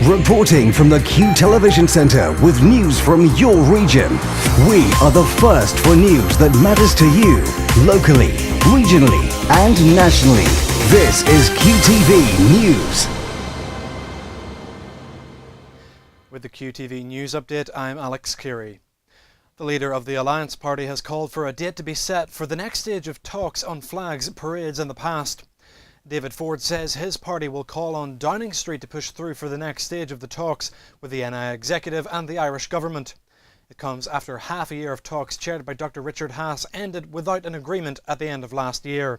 Reporting from the Q Television Centre with news from your region. We are the first for news that matters to you, locally, regionally and nationally. This is QTV News. With the QTV News Update, I'm Alex Keary. The leader of the Alliance Party has called for a date to be set for the next stage of talks on flags, parades and the past. David Ford says his party will call on Downing Street to push through for the next stage of the talks with the NI Executive and the Irish Government. It comes after half a year of talks chaired by Dr Richard Haass ended without an agreement at the end of last year.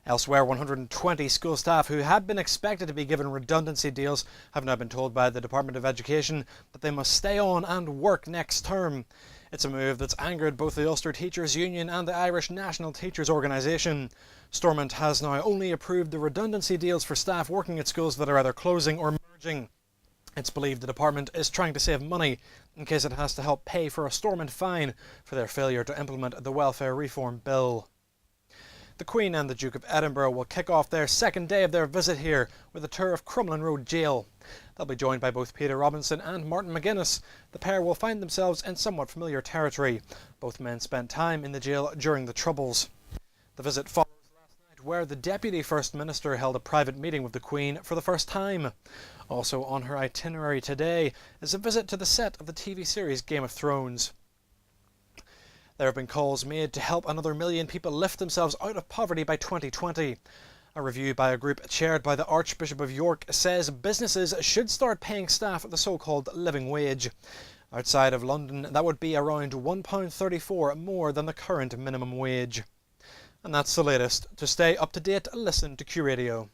Elsewhere, 120 school staff who had been expected to be given redundancy deals have now been told by the Department of Education that they must stay on and work next term. It's a move that's angered both the Ulster Teachers Union and the Irish National Teachers Organisation. Stormont has now only approved the redundancy deals for staff working at schools that are either closing or merging. It's believed the department is trying to save money in case it has to help pay for a Stormont fine for their failure to implement the welfare reform bill. The Queen and the Duke of Edinburgh will kick off their second day of their visit here with a tour of Crumlin Road Jail. They'll be joined by both Peter Robinson and Martin McGuinness. The pair will find themselves in somewhat familiar territory. Both men spent time in the jail during the Troubles. The visit follows last night where the Deputy First Minister held a private meeting with the Queen for the first time. Also on her itinerary today is a visit to the set of the TV series Game of Thrones. There have been calls made to help another million people lift themselves out of poverty by 2020. A review by a group chaired by the Archbishop of York says businesses should start paying staff the so-called living wage. Outside of London, that would be around £1.34 more than the current minimum wage. And that's the latest. To stay up to date, listen to Q Radio.